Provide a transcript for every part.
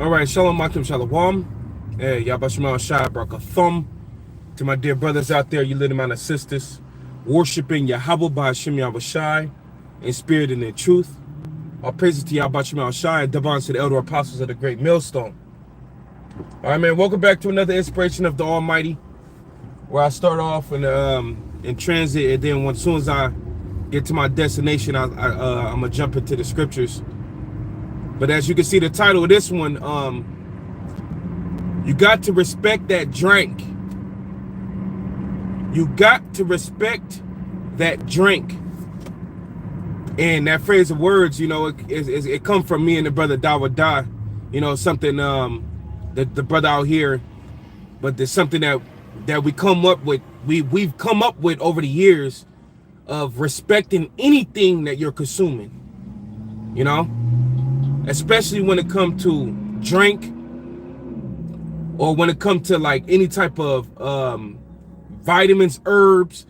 All right, Shalom Makim Shalom. Hey, Yabashima Shai Brakathum. To my dear brothers out there, you little man and sisters, worshiping Yahweh by Hashem Yahweh in spirit and in truth. All praises to Yahweh Shai and Devon to the elder apostles of the great millstone. All right, man, welcome back to another inspiration of the Almighty, where I start off in transit, and then as soon as I get to my destination, I'm gonna jump into the scriptures. But as you can see, the title of this one, you got to respect that drink. You got to respect that drink. And that phrase of words, you know, it come from me and the brother Dawada. You know, something the brother out here, but there's something that we come up with. We've come up with over the years of respecting anything that you're consuming. You know, especially when it comes to drink, or when it comes to like any type of vitamins, herbs,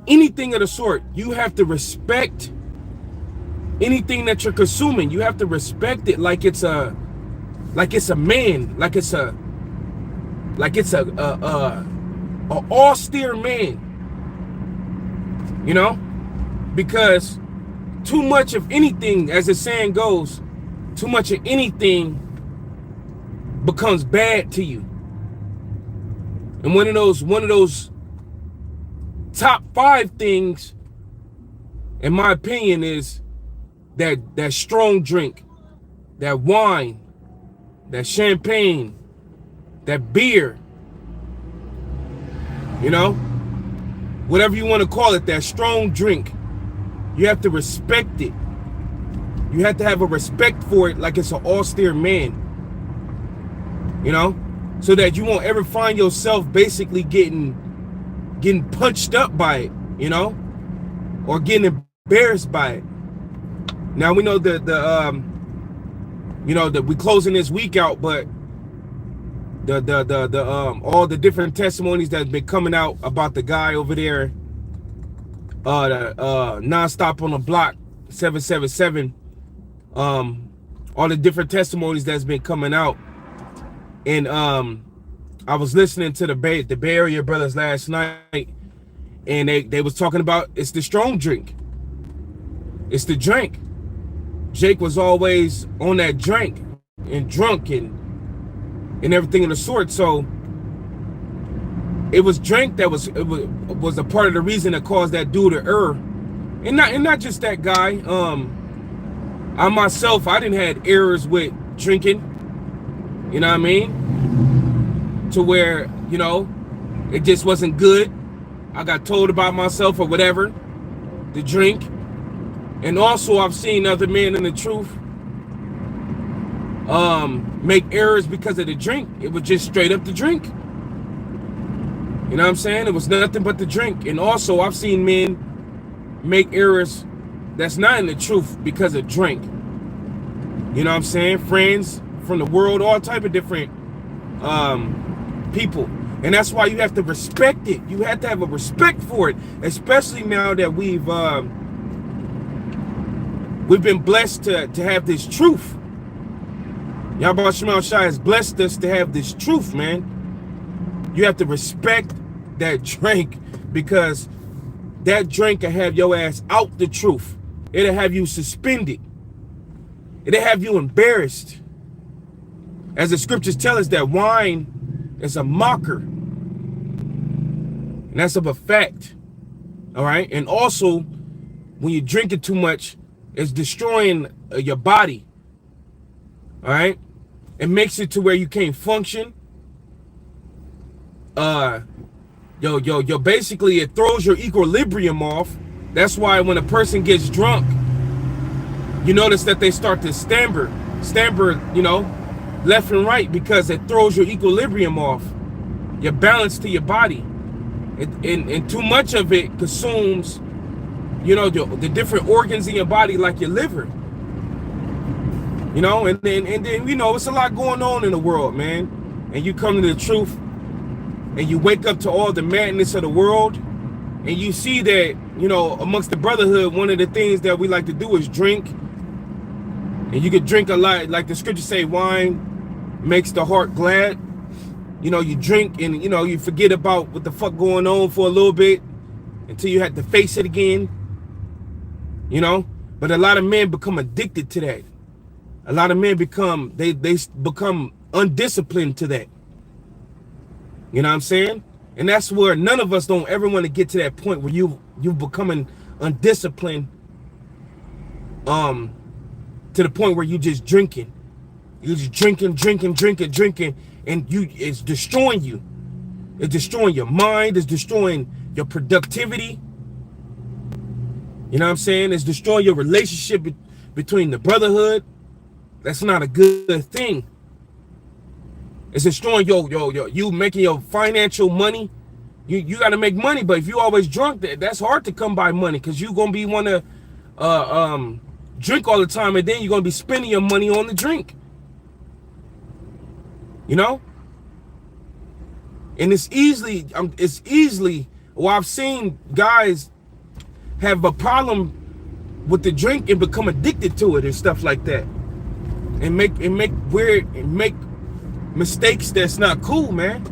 anything of the sort. You have to respect anything that you're consuming. You have to respect it like it's a man, like it's a austere man, you know, because too much of anything, as the saying goes, too much of anything becomes bad to you. And one of those top 5 things, in my opinion, is that strong drink, that wine, that champagne, that beer, you know, whatever you want to call it, that strong drink. You have to respect it. You have to have a respect for it like it's an austere man, you know, so that you won't ever find yourself basically getting punched up by it, you know, or getting embarrassed by it. Now we know that you know, that we closing this week out, but the all the different testimonies that's been coming out about the guy over there, nonstop on the block 777, all the different testimonies that's been coming out. And I was listening to the Bay Area brothers last night, and they was talking about it's the strong drink. It's the drink. Jake was always on that drink and drunk and everything of the sort. So it was drink that was a part of the reason that caused that dude to err. And not just that guy. I myself, I didn't had errors with drinking. You know what I mean? To where, you know, it just wasn't good. I got told about myself or whatever, the drink. And also I've seen other men in the truth make errors because of the drink. It was just straight up the drink. You know what I'm saying? It was nothing but the drink. And also I've seen men make errors that's not in the truth because of drink. You know what I'm saying? Friends from the world, all type of different people. And that's why you have to respect it. You have to have a respect for it, especially now that we've been blessed to have this truth. Yahweh Shema Shai has blessed us to have this truth, man. You have to respect that drink, because that drink will have your ass out the truth. It'll have you suspended. It'll have you embarrassed. As the scriptures tell us, that wine is a mocker. And that's of a fact. All right. And also, when you drink it too much, it's destroying your body. All right. It makes it to where you can't function. Basically, it throws your equilibrium off. That's why when a person gets drunk, you notice that they start to stammer, you know, left and right, because it throws your equilibrium off, your balance to your body. And too much of it consumes, you know, the different organs in your body, like your liver. You know, and then you know, it's a lot going on in the world, man. And you come to the truth, and you wake up to all the madness of the world, and you see that, you know, amongst the brotherhood, one of the things that we like to do is drink. And you could drink a lot, like the scriptures say, wine makes the heart glad. You know, you drink and, you know, you forget about what the fuck going on for a little bit until you have to face it again. You know, but a lot of men become addicted to that. A lot of men become, they become undisciplined to that. You know what I'm saying? And that's where none of us don't ever want to get to that point where you becoming undisciplined, to the point where you just drinking. You're just drinking, and it's destroying you. It's destroying your mind, it's destroying your productivity. You know what I'm saying? It's destroying your relationship between the brotherhood. That's not a good thing. It's destroying you making your financial money. You got to make money, but if you always drunk, that's hard to come by money, because you're gonna be want to drink all the time, and then you're gonna be spending your money on the drink. You know, and it's easily. Well, I've seen guys have a problem with the drink and become addicted to it and stuff like that, and make mistakes that's not cool, man.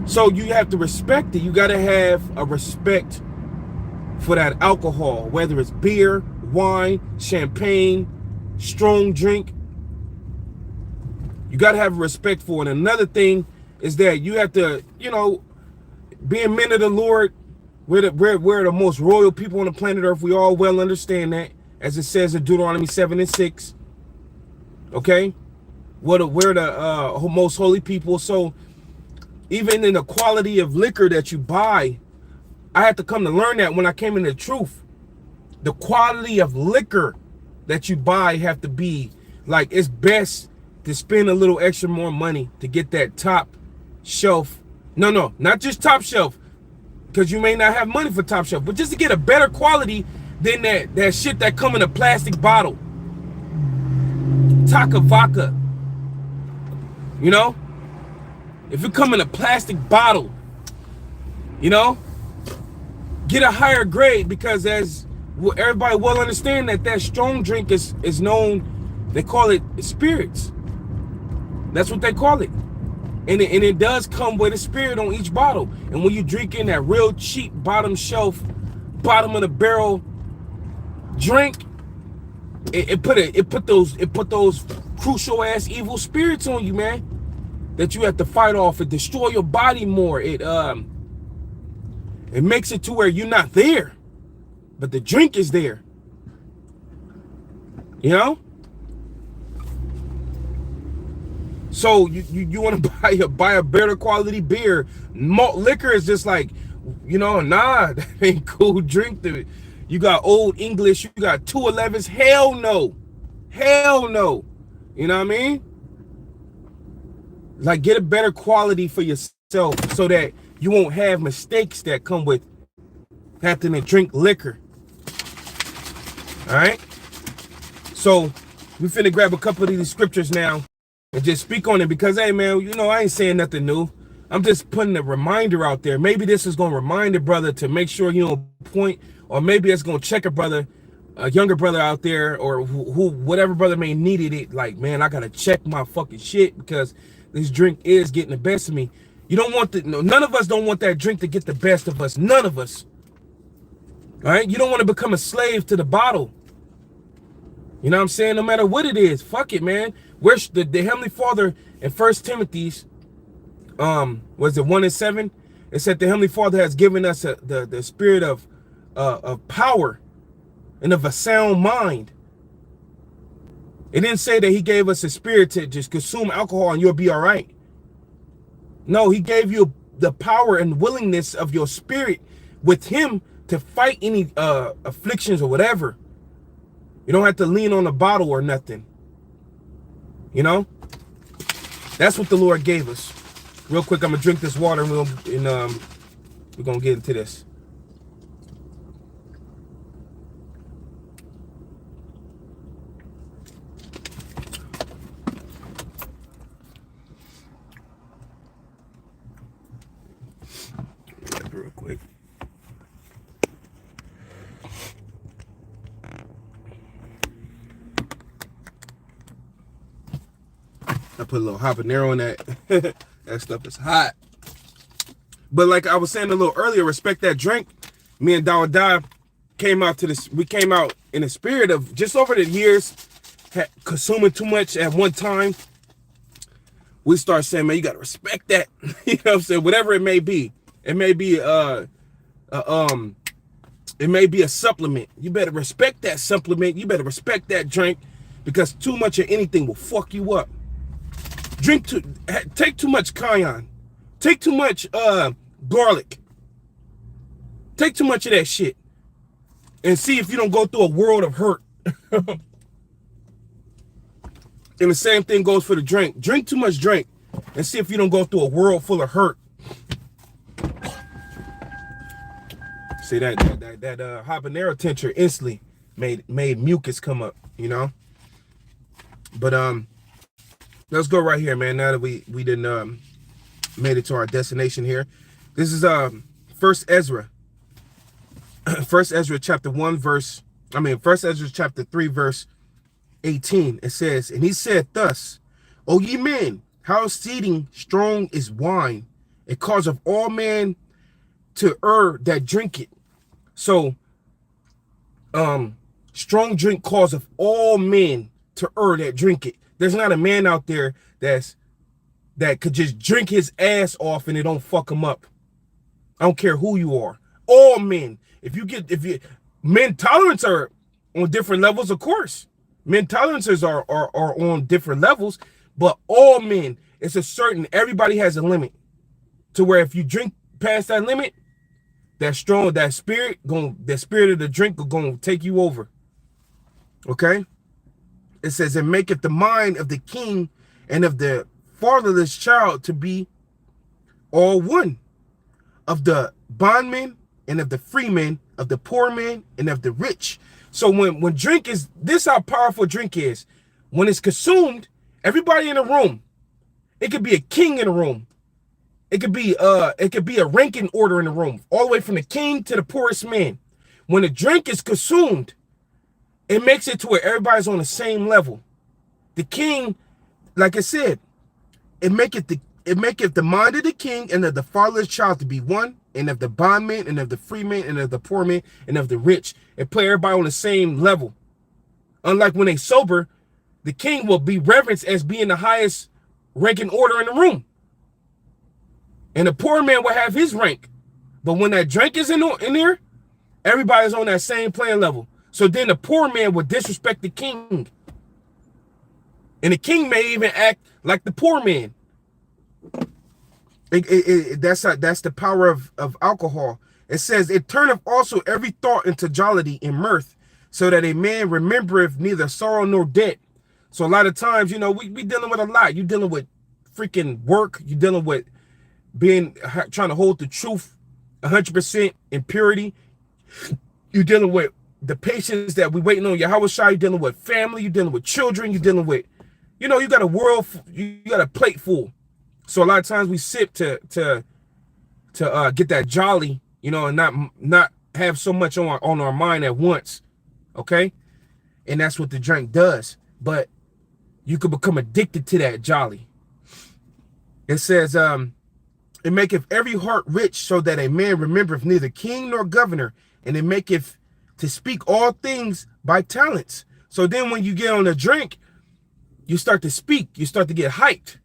So you have to respect it. You got to have a respect for that alcohol, whether it's beer, wine, champagne, strong drink. You got to have respect for it. And another thing is that you have to, you know, being men of the Lord, we're the most royal people on the planet Earth. We all well understand that, as it says in Deuteronomy 7:6. Okay, we're the most holy people. So even in the quality of liquor that you buy, I had to come to learn that when I came into the truth. The quality of liquor that you buy have to be like, it's best to spend a little extra more money to get that top shelf. No, not just top shelf, because you may not have money for top shelf, but just to get a better quality than that shit that come in a plastic bottle. Taka vodka. You know? If it come in a plastic bottle, you know, get a higher grade, because as everybody well understand that strong drink is known, they call it spirits. That's what they call it. And it does come with a spirit on each bottle. And when you drink in that real cheap bottom shelf, bottom of the barrel drink, it put those crucial ass evil spirits on you, man, that you have to fight off. It destroy your body more. It makes it to where you're not there, but the drink is there. You know? So you want to buy a better quality beer. Malt liquor is just like, you know, nah, that ain't cool drink. You got Old English, you got 211s. Hell no. Hell no. You know what I mean? Like, get a better quality for yourself so that you won't have mistakes that come with having to drink liquor. All right? So we finna grab a couple of these scriptures now and just speak on it, because, hey, man, you know, I ain't saying nothing new. I'm just putting a reminder out there. Maybe this is going to remind a brother to make sure you on point, or maybe it's going to check a brother, a younger brother out there, or who whatever brother may needed it. Like, man, I got to check my fucking shit, because this drink is getting the best of me. You don't want none of us don't want that drink to get the best of us. None of us. All right? You don't want to become a slave to the bottle. You know what I'm saying? No matter what it is, fuck it, man. Where's the Heavenly Father in 1 Timothy's, was it 1:7? It said the Heavenly Father has given us the spirit of power and of a sound mind. It didn't say that he gave us a spirit to just consume alcohol and you'll be all right. No, he gave you the power and willingness of your spirit with him to fight any afflictions or whatever. You don't have to lean on a bottle or nothing. You know? That's what the Lord gave us. Real quick, I'm gonna drink this water and we're gonna get into this. Real quick. I put a little habanero on that. That stuff is hot. But like I was saying a little earlier, respect that drink. Me and Dawada came out to this. We came out in the spirit of just over the years, consuming too much at one time. We start saying, man, you gotta respect that. You know what I'm saying? Whatever it may be. It may be it may be a supplement. You better respect that supplement. You better respect that drink, because too much of anything will fuck you up. Take too much cayenne. Take too much garlic. Take too much of that shit. And see if you don't go through a world of hurt. And the same thing goes for the drink. Drink too much drink and see if you don't go through a world full of hurt. See that habanero tincture instantly made mucus come up, you know. But let's go right here, man. Now that we didn't made it to our destination here. This is First Ezra. First Ezra chapter 3 verse 18. It says, and he said thus, O ye men, how exceeding strong is wine, it causeth all men to err that drink it. So strong drink causeth all men to err that drink it. There's not a man out there that could just drink his ass off and it don't fuck him up. I don't care who you are. All men. Men tolerance are on different levels, of course. Men tolerances are on different levels, but all men, it's a certain, everybody has a limit to where if you drink past that limit, that spirit of the drink are going to take you over. Okay? It says, and maketh the mind of the king and of the fatherless child to be all one, of the bondman and of the freeman, of the poor man and of the rich. So when drink is, this how powerful drink is. When it's consumed, everybody in the room, it could be a king in the room. It could be a ranking order in the room, all the way from the king to the poorest man. When a drink is consumed, it makes it to where everybody's on the same level. The king, like I said, it maketh the mind of the king and of the fatherless child to be one, and of the bondman and of the freeman and of the poor man and of the rich. It put everybody on the same level. Unlike when they sober, the king will be reverenced as being the highest ranking order in the room. And the poor man will have his rank. But when that drink is in there, everybody's on that same playing level. So then the poor man will disrespect the king. And the king may even act like the poor man. That's the power of alcohol. It says, it turneth also every thought into jollity and mirth, so that a man remembereth neither sorrow nor debt. So a lot of times, you know, we dealing with a lot. You dealing with freaking work. You dealing with trying to hold the truth 100% in purity. You dealing with the patience that we waiting on Yahweh Shai. You dealing with family. You dealing with children. You dealing with, you know, you got a world. You got a plate full. So a lot of times we sip to get that jolly, you know, and not have so much on our mind at once. Okay, and that's what the drink does. But you could become addicted to that jolly. It says, it maketh every heart rich, so that a man remembereth neither king nor governor, and it maketh to speak all things by talents. So then when you get on a drink, you start to speak, you start to get hyped.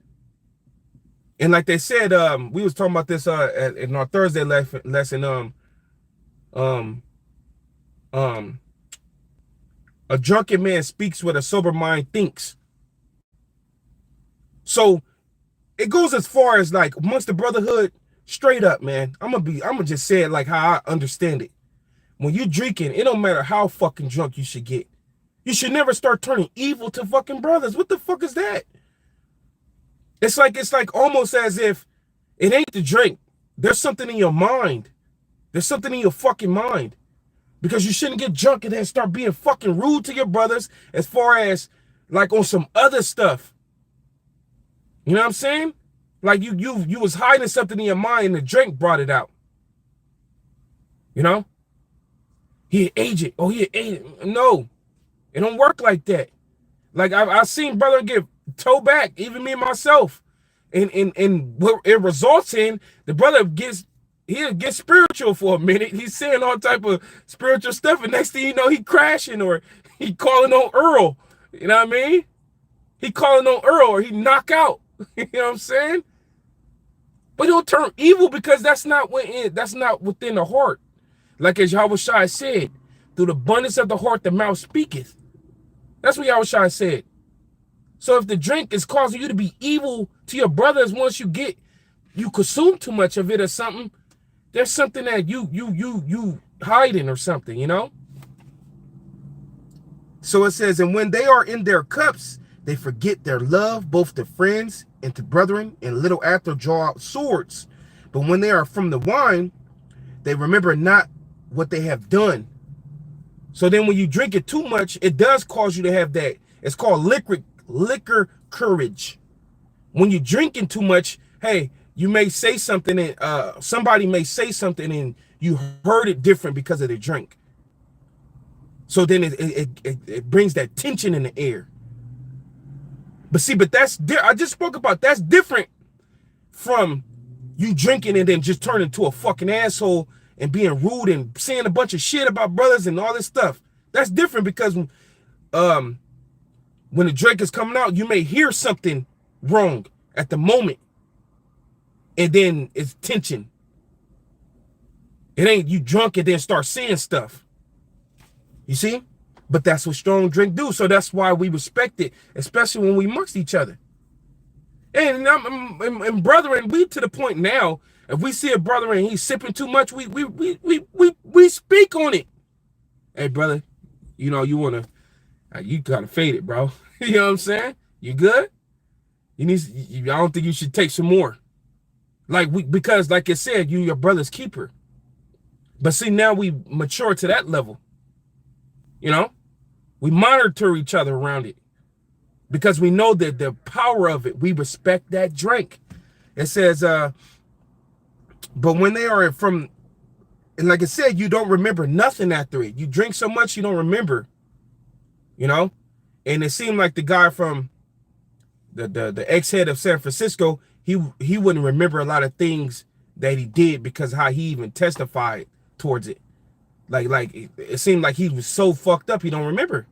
And like they said, we was talking about this in our Thursday lesson. A drunken man speaks what a sober mind thinks. So it goes as far as like amongst the brotherhood, straight up, man. I'm gonna just say it like how I understand it. When you drinking, it don't matter how fucking drunk you should get. You should never start turning evil to fucking brothers. What the fuck is that? It's like almost as if it ain't the drink. There's something in your mind. There's something in your fucking mind. Because you shouldn't get drunk and then start being fucking rude to your brothers as far as like on some other stuff. You know what I'm saying? Like you was hiding something in your mind and the drink brought it out. You know? He an agent. Oh, he an agent. No. It don't work like that. Like I've seen brother get toe back, even me myself. And what it results in, the brother he'll get spiritual for a minute. He's saying all type of spiritual stuff, and next thing you know, he crashing or he calling on Earl. You know what I mean? He calling on Earl or he knock out. You know what I'm saying? But he'll turn evil because that's not within the heart. Like as Yahushua said, through the abundance of the heart, the mouth speaketh. That's what Yahushua said. So if the drink is causing you to be evil to your brothers, once you consume too much of it or something, there's something that you hiding or something, you know? So it says, and when they are in their cups, they forget their love, both to friends and to brethren, and little after draw out swords. But when they are from the wine, they remember not what they have done. So then when you drink it too much, it does cause you to have that. It's called liquor courage. When you're drinking too much, hey, you may say something and somebody may say something and you heard it different because of the drink. So then it brings that tension in the air. But see, I just spoke about, that's different from you drinking and then just turning into a fucking asshole and being rude and saying a bunch of shit about brothers and all this stuff. That's different because when the drink is coming out, you may hear something wrong at the moment. And then it's tension. It ain't you drunk and then start saying stuff. You see? But that's what strong drink do. So that's why we respect it, especially when we amongst each other. And brethren, we to the point now, if we see a brother and he's sipping too much, we speak on it. Hey, brother, you know, you gotta fade it, bro. You know what I'm saying? You good? I don't think you should take some more. Because like I said, you your brother's keeper. But see, now we mature to that level. You know, we monitor each other around it because we know that the power of it. We respect that drink. It says, but when they are and like I said, you don't remember nothing after it. You drink so much, you don't remember, you know? And it seemed like the guy from the ex-head of San Francisco, he wouldn't remember a lot of things that he did because how he even testified towards it. Like it seemed like he was so fucked up he don't remember.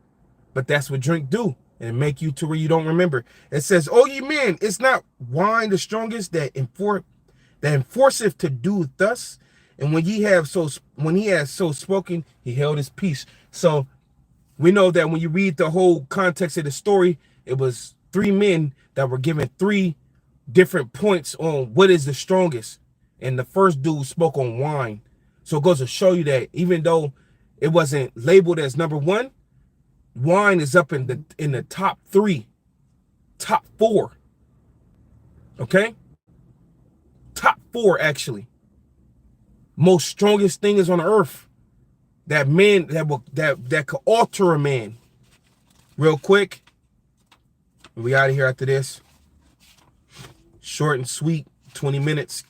But that's what drink do, and make you to where you don't remember. It says, "Oh ye men, it's not wine the strongest that enforceth to do thus. And when he has so spoken, he held his peace." So we know that when you read the whole context of the story, it was 3 men that were given 3 different points on what is the strongest. And the first dude spoke on wine. So it goes to show you that even though it wasn't labeled as number 1, wine is up in the top 3, top 4. Okay? Top 4 actually. Most strongest thing is on earth. That man that could alter a man. Real quick. We out of here after this. Short and sweet, 20 minutes.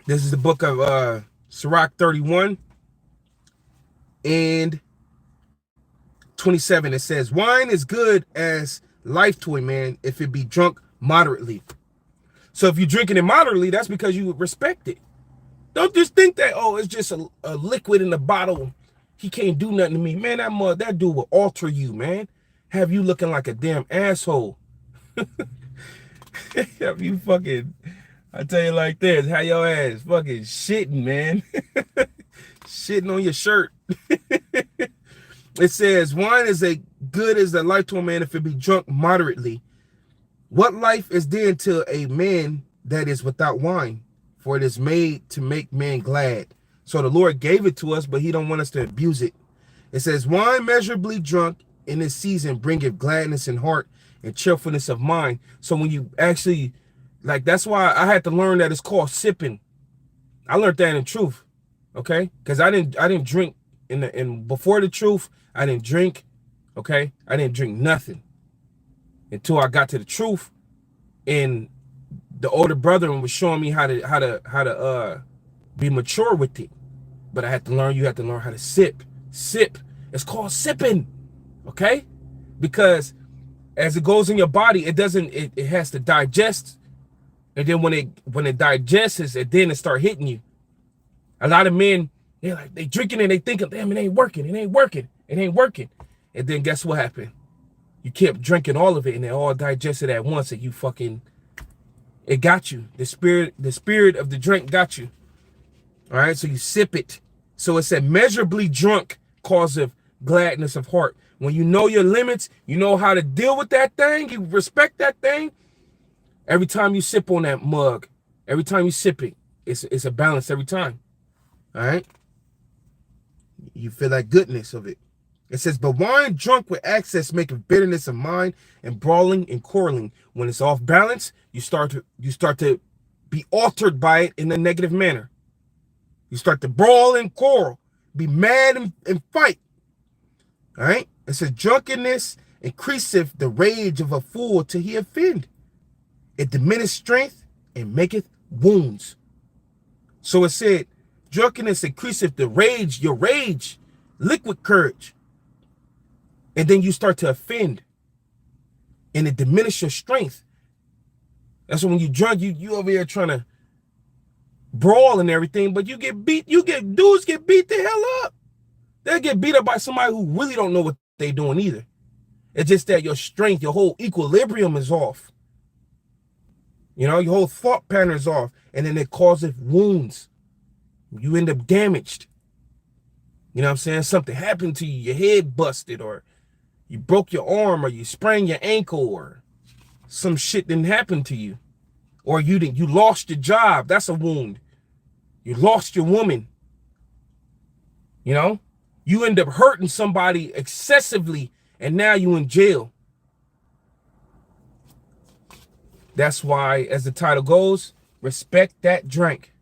This is the book of Sirach 31 and 27. It says, wine is good as life to a man if it be drunk moderately. So if you're drinking it moderately, that's because you respect it. Don't just think that, oh, it's just a liquid in the bottle. He can't do nothing to me. Man, that dude will alter you, man. Have you looking like a damn asshole. Have you fucking... I tell you like this, how your ass fucking shitting, man. Shitting on your shirt. It says, wine is a good as a life to a man if it be drunk moderately. What life is then to a man that is without wine? For it is made to make man glad. So the Lord gave it to us, but he don't want us to abuse it. It says, wine measurably drunk in this season bringeth gladness in heart and cheerfulness of mind. So when you actually... Like, that's why I had to learn that it's called sipping. I learned that in truth, okay? Because I didn't drink before the truth. I didn't drink, okay? I didn't drink nothing until I got to the truth, and the older brother was showing me how to be mature with it. But I had to learn. You have to learn how to sip. It's called sipping, okay? Because as it goes in your body, it has to digest. And then when it digests, and then it start hitting you. A lot of men, they drinking and they thinking, damn, it ain't working, it ain't working, it ain't working. And then guess what happened? You kept drinking all of it and it all digested at once, and it got you. The spirit of the drink got you. All right, so you sip it. So it said, measurably drunk causeth gladness of heart. When you know your limits, you know how to deal with that thing, you respect that thing. Every time you sip on that mug, every time you sip it, it's a balance every time. All right? You feel that goodness of it. It says, but wine drunk with excess maketh bitterness of mind and brawling and quarreling. When it's off balance, you start to be altered by it in a negative manner. You start to brawl and quarrel, be mad and fight. All right? It says, drunkenness increaseth the rage of a fool till he offend. It diminisheth strength and maketh wounds. So it said, drunkenness increaseth the rage, your rage, liquid courage. And then you start to offend. And it diminishes your strength. That's when you drunk, you over here trying to brawl and everything, but you get beat, dudes get beat the hell up. They'll get beat up by somebody who really don't know what they're doing either. It's just that your strength, your whole equilibrium is off. You know, your whole thought pattern is off. And then it causes wounds. You end up damaged. You know what I'm saying? Something happened to you, your head busted, or you broke your arm, or you sprained your ankle, or some shit didn't happen to you. Or you lost your job. That's a wound. You lost your woman. You know? You end up hurting somebody excessively, and now you in jail. That's why, as the title goes, respect that drink.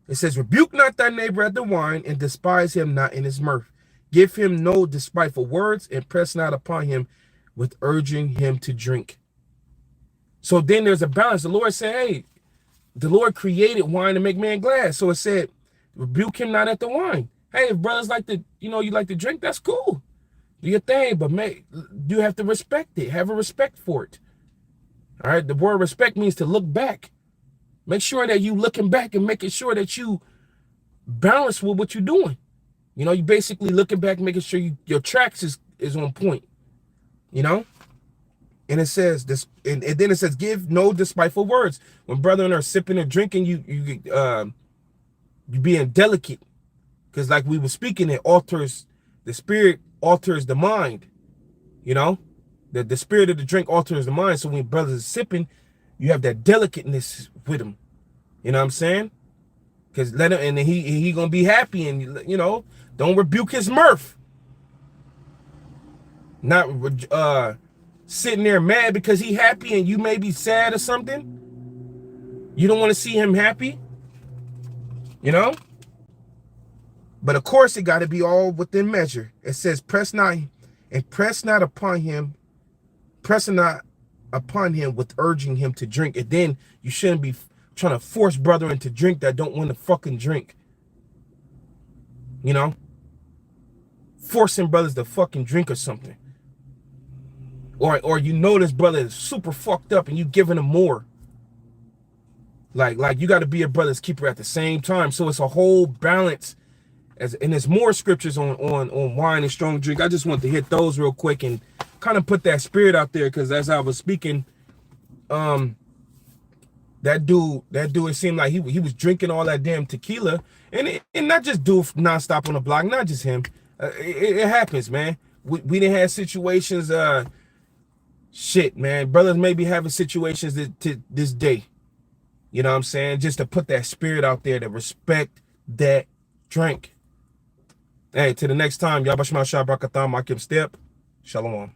It says, rebuke not thy neighbor at the wine, and despise him not in his mirth. Give him no despiteful words, and press not upon him with urging him to drink. So then there's a balance. The Lord said, hey, the Lord created wine to make man glad. So it said, rebuke him not at the wine. Hey, if brothers like to, you like to drink, that's cool. Do your thing, but you have to respect it. Have a respect for it. All right. The word respect means to look back. Make sure that you looking back and making sure that you balance with what you're doing. You basically looking back, making sure your tracks is on point. And it says this, and then it says, give no despiteful words. When brethren are sipping or drinking, you being delicate. Because like we were speaking, the spirit alters the mind. The spirit of the drink alters the mind. So when brothers are sipping, you have that delicateness with them. You know what I'm saying? Because let him, and he gonna be happy, and don't rebuke his mirth. Not sitting there mad because he happy and you may be sad or something. You don't want to see him happy. But of course it got to be all within measure. It says, press not upon him with urging him to drink. And then you shouldn't be trying to force brethren to drink that don't want to fucking drink. Forcing brothers to fucking drink or something. Or this brother is super fucked up and you giving him more. Like you got to be a brother's keeper at the same time. So it's a whole balance. And there's more scriptures on wine and strong drink. I just want to hit those real quick and kind of put that spirit out there, because as I was speaking, that dude, it seemed like he was drinking all that damn tequila, and not just do nonstop on the block, not just him. It happens, man. We didn't have situations. Shit, man. Brothers may be having situations to this day. You know what I'm saying? Just to put that spirit out there, to respect that drink. Hey, till the next time, Yabashma Shabakatam Akim Step. Shalom.